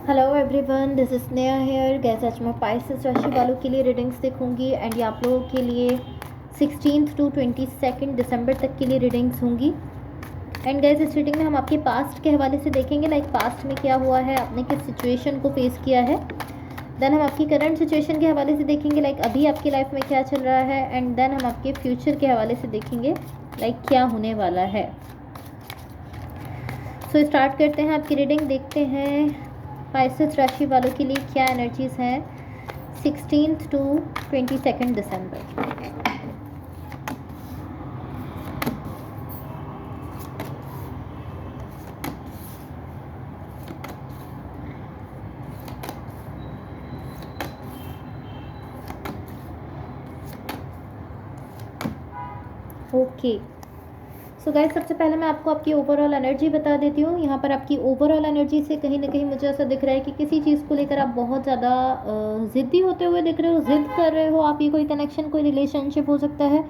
Hello everyone, this is Sneha here. Guys आज मैं Pisces राशि वालों के लिए रीडिंग्स देखूंगी एंड ये आप लोगों के लिए 16 to 22 दिसंबर तक के लिए रीडिंग्स होंगी। एंड गैस इस रीडिंग में हम आपके पास्ट के हवाले से देखेंगे, लाइक पास्ट में क्या हुआ है, आपने किस सिचुएशन को फेस किया है। देन हम आपकी करंट सिचुएशन के हवाले से देखेंगे, लाइक अभी आपकी लाइफ में क्या चल रहा है। एंड देन हम आपके फ्यूचर के हवाले से देखेंगे, लाइक क्या होने वाला है। सो स्टार्ट करते हैं आपकी रीडिंग। देखते हैं पाइसेस राशि वालों के लिए क्या एनर्जीज हैं 16 to 22 December. Okay so guys, सबसे पहले मैं आपको आपकी ओवरऑल एनर्जी बता देती हूँ। यहाँ पर आपकी ओवरऑल एनर्जी से कहीं ना कहीं मुझे ऐसा दिख रहा है कि किसी चीज़ को लेकर आप बहुत ज़्यादा ज़िद्दी होते हुए दिख रहे हो, ज़िद कर रहे हो आप। ये कोई कनेक्शन, कोई रिलेशनशिप हो सकता है,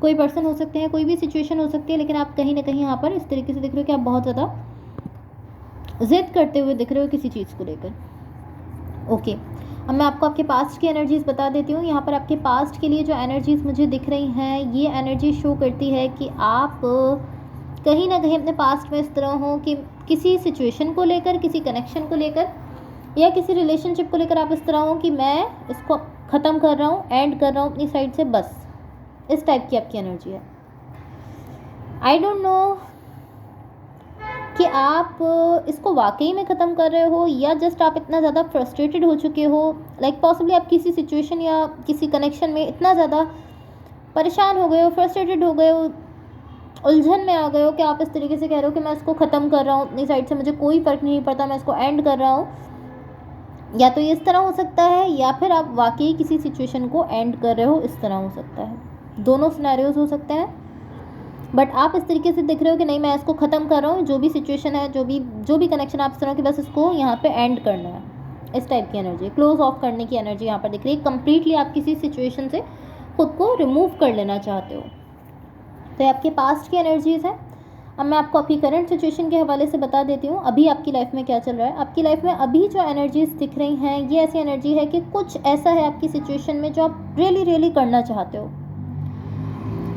कोई पर्सन हो सकते हैं, कोई भी सिचुएशन हो सकती है, लेकिन आप कहीं ना कहीं यहाँ पर इस तरीके से दिख रहे हो कि आप बहुत ज़्यादा ज़िद करते हुए दिख रहे हो किसी चीज़ को लेकर। ओके अब मैं आपको आपके पास्ट की एनर्जीज़ बता देती हूँ। यहाँ पर आपके पास्ट के लिए जो एनर्जीज़ मुझे दिख रही हैं, ये एनर्जी शो करती है कि आप कहीं ना कहीं अपने पास्ट में इस तरह हो कि किसी सिचुएशन को लेकर, किसी कनेक्शन को लेकर या किसी रिलेशनशिप को लेकर आप इस तरह हो कि मैं इसको ख़त्म कर रहा हूँ, एंड कर रहा हूँ अपनी साइड से, बस इस टाइप की आपकी एनर्जी है। आई डोंट नो कि आप इसको वाकई में ख़त्म कर रहे हो या जस्ट आप इतना ज़्यादा फ्रस्ट्रेटेड हो चुके हो, लाइक पॉसिबली आप किसी सिचुएशन या किसी कनेक्शन में इतना ज़्यादा परेशान हो गए हो, फ्रस्ट्रेटेड हो गए हो, उलझन में आ गए हो कि आप इस तरीके से कह रहे हो कि मैं इसको ख़त्म कर रहा हूँ अपनी साइड से, मुझे कोई फ़र्क नहीं पड़ता, मैं इसको एंड कर रहा हूँ। या तो ये इस तरह हो सकता है या फिर आप वाकई किसी सिचुएशन को एंड कर रहे हो, इस तरह हो सकता है। दोनों सिनेरियोज हो सकते हैं, बट आप इस तरीके से दिख रहे हो कि नहीं, मैं इसको ख़त्म कर रहा हूँ। जो भी सिचुएशन है, जो भी कनेक्शन आप इस तरह के, बस इसको यहाँ पे एंड करना है, इस टाइप की एनर्जी, क्लोज ऑफ करने की एनर्जी यहाँ पर दिख रही है। कम्प्लीटली आप किसी सिचुएशन से खुद को रिमूव कर लेना चाहते हो। तो ये आपके पास्ट की एनर्जीज़ हैं। अब मैं आपको आपकी करंट सिचुएशन के हवाले से बता देती हूँ, अभी आपकी लाइफ में क्या चल रहा है। आपकी लाइफ में अभी जो एनर्जीज़ दिख रही हैं, ये ऐसी एनर्जी है कि कुछ ऐसा है आपकी सिचुएशन में जो आप रियली करना चाहते हो।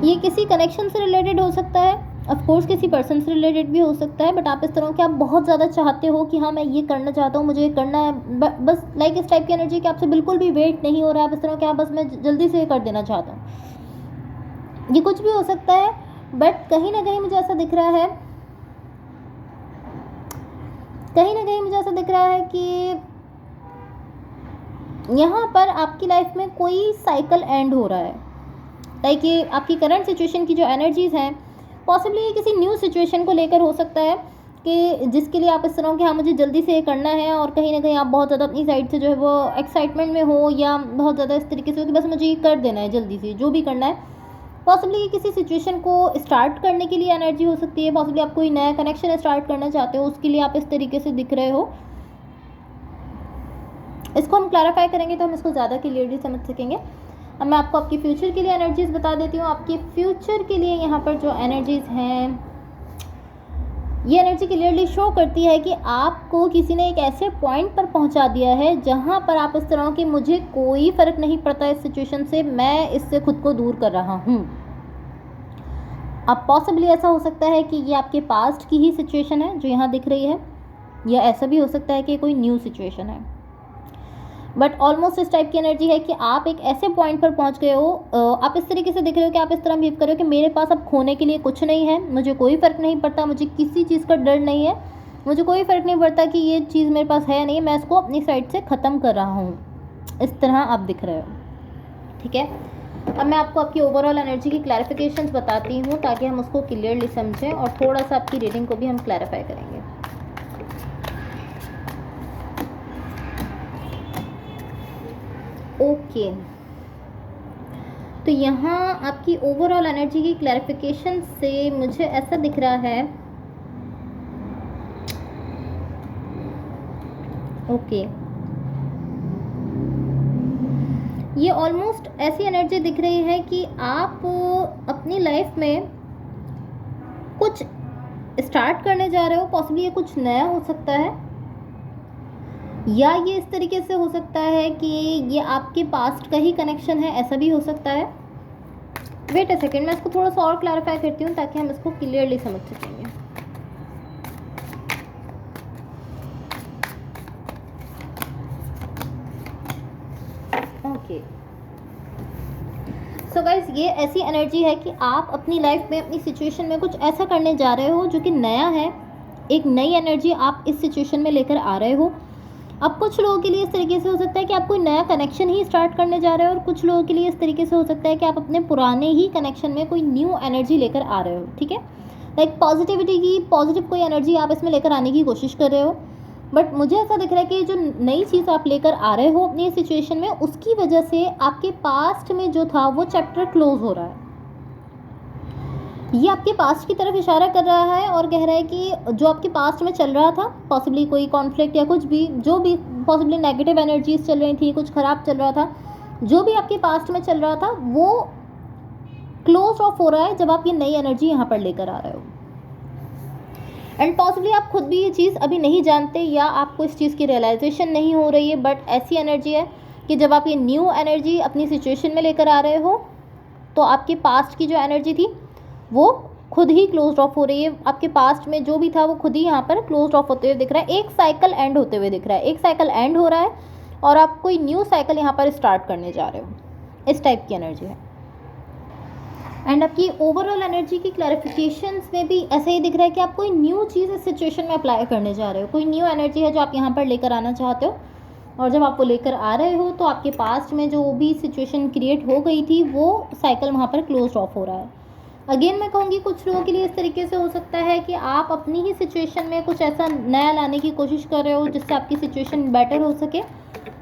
ये किसी कनेक्शन से रिलेटेड हो सकता है, ऑफ कोर्स किसी पर्सन से रिलेटेड भी हो सकता है, बट आप इस तरह के आप बहुत ज़्यादा चाहते हो कि हाँ मैं ये करना चाहता हूँ, मुझे ये करना है, बस लाइक इस टाइप की एनर्जी कि आपसे बिल्कुल भी वेट नहीं हो रहा है, आप इस तरह के आप बस मैं जल्दी से ये कर देना चाहता हूँ। ये कुछ भी हो सकता है, बट कहीं ना कहीं मुझे ऐसा दिख रहा है, कि यहाँ पर आपकी लाइफ में कोई साइकिल एंड हो रहा है। लाइक ये आपकी करंट सिचुएशन की जो एनर्जीज़ हैं, पॉसिबली ये किसी न्यू सिचुएशन को लेकर हो सकता है कि जिसके लिए आप इस तरह कि हाँ मुझे जल्दी से ये करना है, और कहीं ना कहीं आप बहुत ज़्यादा अपनी साइड से जो है वो एक्साइटमेंट में हो, या बहुत ज़्यादा इस तरीके से हो कि बस मुझे ये कर देना है जल्दी से, जो भी करना है। पॉसिबली ये किसी सिचुएशन को स्टार्ट करने के लिए एनर्जी हो सकती है, पॉसिबली आप कोई नया कनेक्शन स्टार्ट करना चाहते हो, उसके लिए आप इस तरीके से दिख रहे हो। इसको हम क्लैरिफाई करेंगे तो हम इसको ज़्यादा क्लियरली समझ सकेंगे। अब मैं आपको आपकी फ्यूचर के लिए एनर्जीज़ बता देती हूँ। आपके फ्यूचर के लिए यहाँ पर जो एनर्जीज़ हैं, ये एनर्जी क्लियरली शो करती है कि आपको किसी ने एक ऐसे पॉइंट पर पहुँचा दिया है जहाँ पर आप इस तरह कि मुझे कोई फ़र्क नहीं पड़ता इस सिचुएशन से, मैं इससे खुद को दूर कर रहा हूँ। अब पॉसिबली ऐसा हो सकता है कि ये आपके पास्ट की ही सिचुएशन है जो यहाँ दिख रही है, या ऐसा भी हो सकता है कि कोई न्यू सिचुएशन है, बट ऑलमोस्ट इस टाइप की एनर्जी है कि आप एक ऐसे पॉइंट पर पहुंच गए हो। आप इस तरीके से दिख रहे हो कि आप इस तरह बिहेव कर रहे हो कि मेरे पास अब खोने के लिए कुछ नहीं है, मुझे कोई फ़र्क नहीं पड़ता, मुझे किसी चीज़ का डर नहीं है, मुझे कोई फ़र्क नहीं पड़ता कि ये चीज़ मेरे पास है नहीं, मैं इसको अपनी साइड से ख़त्म कर रहा हूँ। इस तरह आप दिख रहे हो, ठीक है। अब मैं आपको आपकी ओवरऑल एनर्जी की क्लैरिफिकेशंस बताती हूँ ताकि हम उसको क्लियरली समझें, और थोड़ा सा आपकी रीडिंग को भी हम क्लैरिफाई करेंगे। ओके तो यहाँ आपकी ओवरऑल एनर्जी की क्लैरिफिकेशन से मुझे ऐसा दिख रहा है, ओके ये ऑलमोस्ट ऐसी एनर्जी दिख रही है कि आप अपनी लाइफ में कुछ स्टार्ट करने जा रहे हो, पॉसिबली ये कुछ नया हो सकता है, या ये इस तरीके से हो सकता है कि ये आपके पास्ट का ही कनेक्शन है, ऐसा भी हो सकता है। वेट अ सेकेंड, मैं इसको थोड़ा सा और क्लैरिफाई करती हूँ ताकि हम इसको क्लियरली समझ सकेंगे। ओके, सो गाइस, ये ऐसी एनर्जी है कि आप अपनी लाइफ में, अपनी सिचुएशन में कुछ ऐसा करने जा रहे हो जो कि नया है। एक नई एनर्जी आप इस सिचुएशन में लेकर आ रहे हो। अब कुछ लोगों के लिए इस तरीके से हो सकता है कि आप कोई नया कनेक्शन ही स्टार्ट करने जा रहे हो, और कुछ लोगों के लिए इस तरीके से हो सकता है कि आप अपने पुराने ही कनेक्शन में कोई न्यू एनर्जी लेकर आ रहे हो। ठीक है, लाइक पॉजिटिविटी की, पॉजिटिव कोई एनर्जी आप इसमें लेकर आने की कोशिश कर रहे हो। बट मुझे ऐसा दिख रहा है कि जो नई चीज़ आप लेकर आ रहे हो अपनी सिचुएशन में, उसकी वजह से आपके पास्ट में जो था वो चैप्टर क्लोज हो रहा है। ये आपके पास्ट की तरफ इशारा कर रहा है और कह रहा है कि जो आपके पास्ट में चल रहा था, पॉसिबली कोई कॉन्फ्लिक्ट या कुछ भी, जो भी पॉसिबली नेगेटिव एनर्जीज चल रही थी, कुछ ख़राब चल रहा था, जो भी आपके पास्ट में चल रहा था वो क्लोज ऑफ हो रहा है जब आप ये नई एनर्जी यहाँ पर लेकर आ रहे हो। एंड पॉसिबली आप खुद भी ये चीज़ अभी नहीं जानते या आपको इस चीज़ की रियलाइजेशन नहीं हो रही है, बट ऐसी एनर्जी है कि जब आप ये न्यू एनर्जी अपनी सिचुएशन में लेकर आ रहे हो तो आपके पास्ट की जो एनर्जी थी वो खुद ही क्लोज ऑफ हो रही है। आपके पास्ट में जो भी था वो खुद ही यहाँ पर क्लोज ऑफ होते हुए दिख रहा है। एक साइकिल एंड होते हुए दिख रहा है, एक साइकिल एंड हो रहा है और आप कोई न्यू साइकिल यहाँ पर स्टार्ट करने जा रहे हो। इस टाइप की एनर्जी है। एंड आपकी ओवरऑल एनर्जी की क्लैरिफिकेशंस में भी ऐसा ही दिख रहा है कि आप कोई न्यू चीज़ इस सिचुएशन में अप्लाई करने जा रहे हो। कोई न्यू एनर्जी है जो आप यहाँ पर लेकर आना चाहते हो, और जब आप वो लेकर आ रहे हो तो आपके पास्ट में जो भी सिचुएशन क्रिएट हो गई थी वो साइकिल वहाँ पर क्लोज ऑफ हो रहा है। अगेन मैं कहूँगी कुछ लोगों के लिए इस तरीके से हो सकता है कि आप अपनी ही सिचुएशन में कुछ ऐसा नया लाने की कोशिश कर रहे हो जिससे आपकी सिचुएशन बेटर हो सके,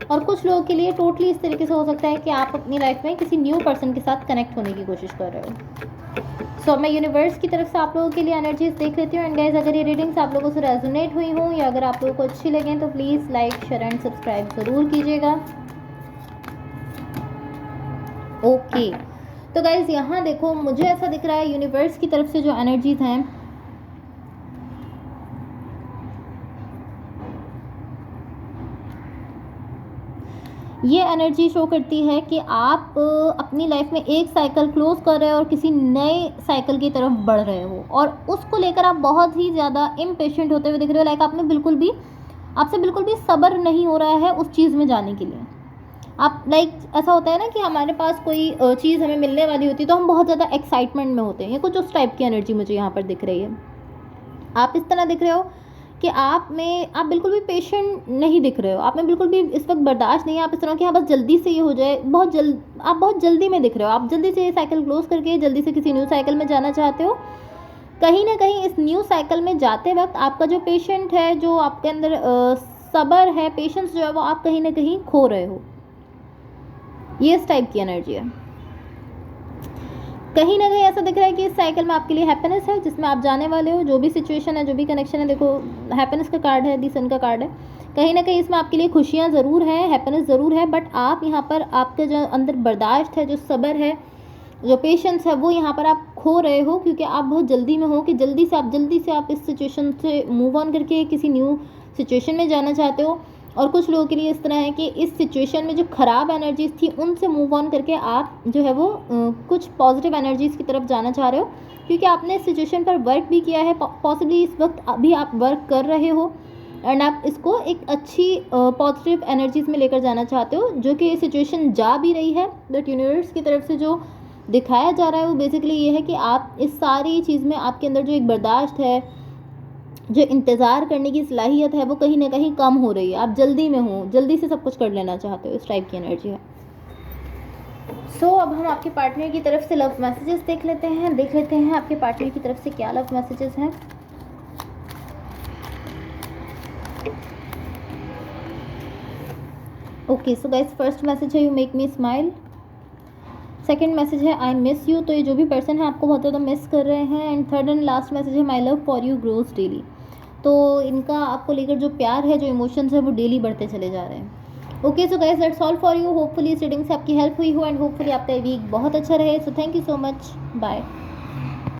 और कुछ लोगों के लिए टोटली इस तरीके से हो सकता है कि आप अपनी लाइफ में किसी न्यू पर्सन के साथ कनेक्ट होने की कोशिश कर रहे हो। सो मैं यूनिवर्स की तरफ से आप लोगों के लिए एनर्जीज देख लेती हूँ। एंड गाइस, अगर ये रीडिंग्स आप लोगों से रेजोनेट हुई हों या अगर आप लोगों को अच्छी लगें तो please like, share and subscribe ज़रूर कीजिएगा। ओके, तो गाइज यहाँ देखो, मुझे ऐसा दिख रहा है यूनिवर्स की तरफ से जो एनर्जीज हैं, ये एनर्जी शो करती है कि आप अपनी लाइफ में एक साइकिल क्लोज कर रहे हो और किसी नए साइकिल की तरफ बढ़ रहे हो, और उसको लेकर आप बहुत ही ज़्यादा इम्पेशेंट होते हुए दिख रहे हो। लाइक आपसे बिल्कुल भी सब्र नहीं हो रहा है उस चीज़ में जाने के लिए। आप लाइक ऐसा होता है ना कि हमारे पास कोई चीज़ हमें मिलने वाली होती है तो हम बहुत ज़्यादा एक्साइटमेंट में होते हैं। ये कुछ उस टाइप की एनर्जी मुझे यहाँ पर दिख रही है। आप इस तरह दिख रहे हो कि आप बिल्कुल भी पेशेंट नहीं दिख रहे हो, आप में बिल्कुल भी इस वक्त बर्दाश्त नहीं है। आप इस तरह कि हाँ बस जल्दी से ये हो जाए, आप बहुत जल्दी में दिख रहे हो। आप जल्दी से ये साइकिल क्लोज करके जल्दी से किसी न्यू साइकिल में जाना चाहते हो। कहीं ना कहीं इस न्यू साइकिल में जाते वक्त आपका जो पेशेंट है, जो आपके अंदर सब्र है, पेशेंस जो है, वो आप कहीं ना कहीं खो रहे हो। ये इस टाइप की एनर्जी है। कहीं ना कहीं ऐसा दिख रहा है कि इस साइकिल में आपके लिए हैप्पीनेस है जिसमें आप जाने वाले हो। जो भी सिचुएशन है, जो भी कनेक्शन है, देखो हैप्पीनेस का कार्ड है, दी सन का कार्ड है। कहीं ना कहीं इसमें आपके लिए खुशियाँ ज़रूर हैं, हैप्पीनेस ज़रूर है, बट आप यहाँ पर आपके जो अंदर बर्दाश्त है, जो सब्र है, जो पेशेंस है, वो यहाँ पर आप खो रहे हो क्योंकि आप बहुत जल्दी में हो कि जल्दी से आप इस सिचुएशन से मूव ऑन करके किसी न्यू सिचुएशन में जाना चाहते हो। और कुछ लोगों के लिए इस तरह है कि इस सिचुएशन में जो ख़राब एनर्जीज थी उनसे मूव ऑन करके आप जो है वो कुछ पॉजिटिव एनर्जीज़ की तरफ जाना चाह रहे हो, क्योंकि आपने इस सिचुएशन पर वर्क भी किया है। पॉसिबली इस वक्त अभी आप वर्क कर रहे हो एंड आप इसको एक अच्छी पॉजिटिव एनर्जीज़ में लेकर जाना चाहते हो, जो कि सिचुएशन जा भी रही है। बट यूनिवर्स की तरफ से जो दिखाया जा रहा है वो बेसिकली ये है कि आप इस सारी चीज़ में, आपके अंदर जो एक बर्दाश्त है, जो इंतज़ार करने की सलाहियत है, वो कहीं ना कहीं कम हो रही है। आप जल्दी में हो, जल्दी से सब कुछ कर लेना चाहते हो। इस टाइप की एनर्जी है। सो अब हम आपके पार्टनर की तरफ से लव मैसेजेस देख लेते हैं आपके पार्टनर की तरफ से क्या लव मैसेजेस हैं। Okay, so guys, first message है you make me smile. Second message है आई मिस यू। तो ये जो भी पर्सन है आपको बहुत ज़्यादा मिस कर रहे हैं। And third and last message है my love for you grows daily. तो इनका आपको लेकर जो प्यार है, जो इमोशंस है, वो डेली बढ़ते चले जा रहे हैं। Okay, so guys, that's all for you. Hopefully इस रीडिंग से आपकी हेल्प हुई हो एंड होपफुली आपका वीक बहुत अच्छा रहे। So thank you so much, bye.